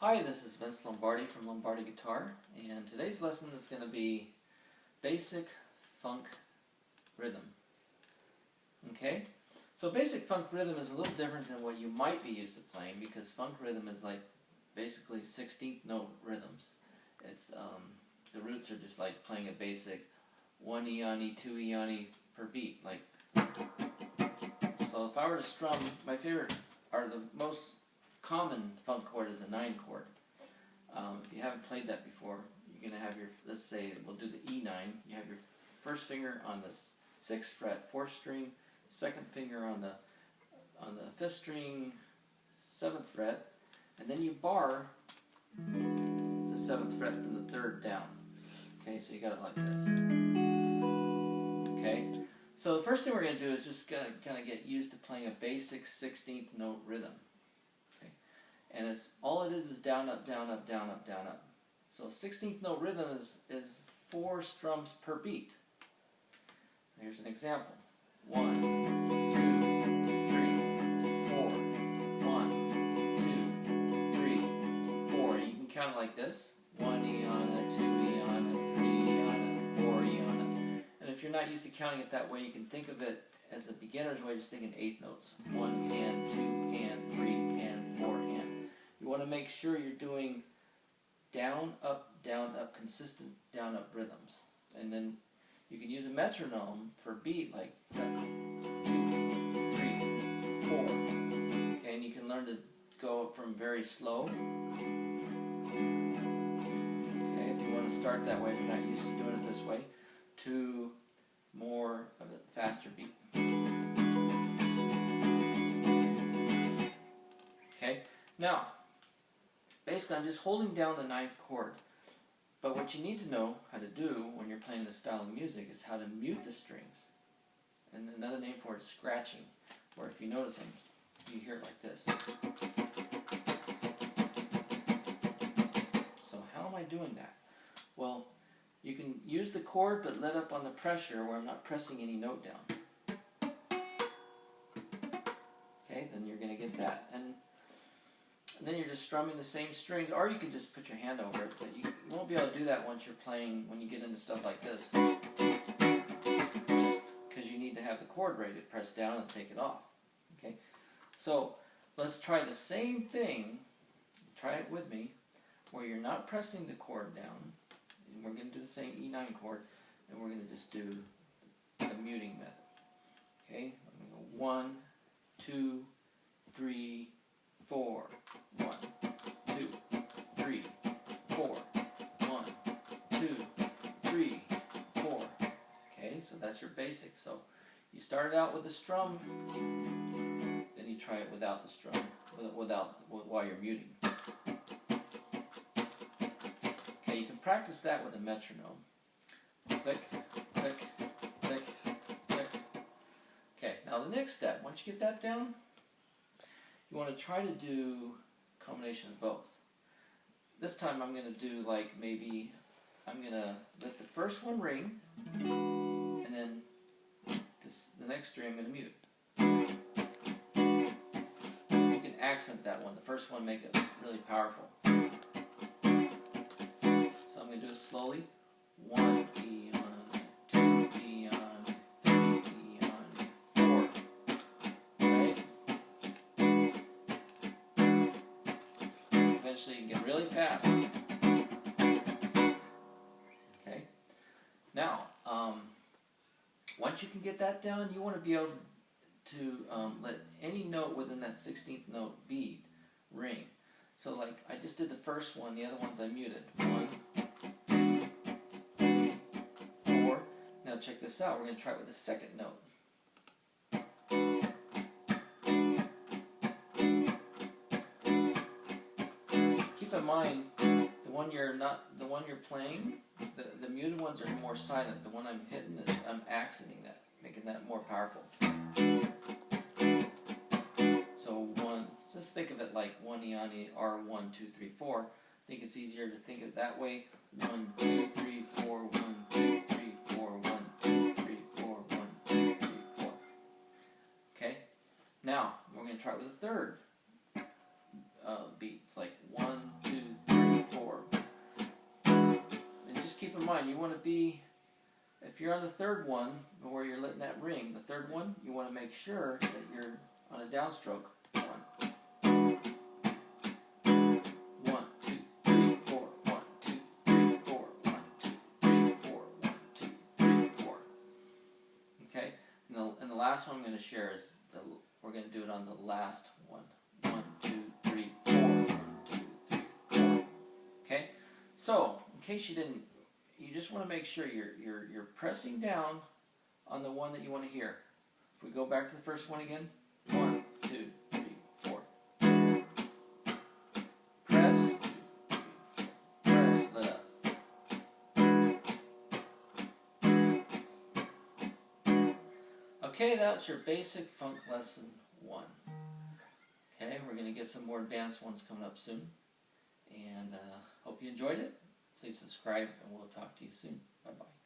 Hi, this is Vince Lombardi from Lombardi Guitar, and today's lesson is going to be basic funk rhythm. Okay? So basic funk rhythm is a little different than what you might be used to playing, because funk rhythm is like basically 16th note rhythms. It's the roots are just like playing a basic 1 eoni, 2 eoni per beat. Like, so if I were to strum, my favorite are the most common funk chord is a 9 chord. If you haven't played that before, you're going to have your, let's say we'll do the E9. You have your first finger on the 6th fret, 4th string, second finger on the 5th string, 7th fret, and then you bar the 7th fret from the 3rd down. Okay, so you got it like this. Okay, so the first thing we're going to do is just kind of get used to playing a basic 16th note rhythm. And it's all it is down, up, down, up, down, up, down, up. So 16th note rhythm is 4 strums per beat. Here's an example. 1, 2, 3, 4. 1, 2, 3, 4. You can count it like this. 1 eona, 2 eona, 3 eona, 4 eona. And if you're not used to counting it that way, you can think of it as a beginner's way, just thinking 8th notes. 1 and 2 and 3 and 4 and. You want to make sure you're doing down, up, consistent down, up rhythms. And then you can use a metronome for beat, like 2, 3, 4. Okay, and you can learn to go from very slow. Okay, if you want to start that way, if you're not used to doing it this way, to more of a faster beat. Okay, now, basically, I'm just holding down the 9th chord. But what you need to know how to do when you're playing this style of music is how to mute the strings. And another name for it is scratching, where if you notice them, you hear it like this. So how am I doing that? Well, you can use the chord but let up on the pressure where I'm not pressing any note down. Okay, then you're going to get that. And then you're just strumming the same strings, or you can just put your hand over it, but you won't be able to do that once you're playing, when you get into stuff like this, because you need to have the chord ready to press down and take it off. Okay, so let's try the same thing, try it with me, where you're not pressing the chord down, and we're going to do the same E9 chord, and we're going to just do the muting method. Okay, I'm going to go 1, 2, 3, 4. 1, 2, 3, 4. 1, 2, 3, 4. Okay, so that's your basic. So you started out with the strum, then you try it without the strum, while you're muting. Okay, you can practice that with a metronome. Click, click, click, click. Okay, now the next step, once you get that down, you want to try to do a combination of both. This time I'm going to do like maybe, I'm going to let the first one ring, and then the next 3 I'm going to mute. You can accent that one. The first one make it really powerful. So I'm going to do it slowly. 1 eon, 2 eon, 3 eon, 4. Right? Eventually you can get really fast. Okay. Now, once you can get that down, you want to be able to let any note within that 16th note beat ring. So like, I just did the first one, the other ones I muted. 1, 2, 3, 4. Now check this out, we're going to try it with the second note. Keep in mind, the one you're playing, the muted ones are more silent. The one I'm hitting is, I'm accenting that, making that more powerful. So just think of it like 1 eoni, or 1, 2, 3, 4. I think it's easier to think of it that way. 1, 2, 3, 4, 1, 2, 3, 4, 1, 2, 3, 4, 1, 2, 3, 4. Okay? Now, we're going to try it with a third beat. It's like 1, 2, mind, you want to be, if you're on the third one, where you're letting that ring, the third one, you want to make sure that you're on a downstroke. 1, 1, 2, 3, 4, 1, 2, 3, 4, 1, 2, 3, 4, 1, 2, 3, 4. Okay? And the last one I'm going to share is, we're going to do it on the last one. 1, 2, 3, 4. 1, 2, 3, 4. Okay? So, in case you didn't, you just want to make sure you're pressing down on the one that you want to hear. If we go back to the first one again, 1, 2, 3, 4. Press, 2, 3, 4. Press, let up. Okay, that's your basic funk lesson 1. Okay, we're going to get some more advanced ones coming up soon. And hope you enjoyed it. Please subscribe, and we'll talk to you soon. Bye-bye.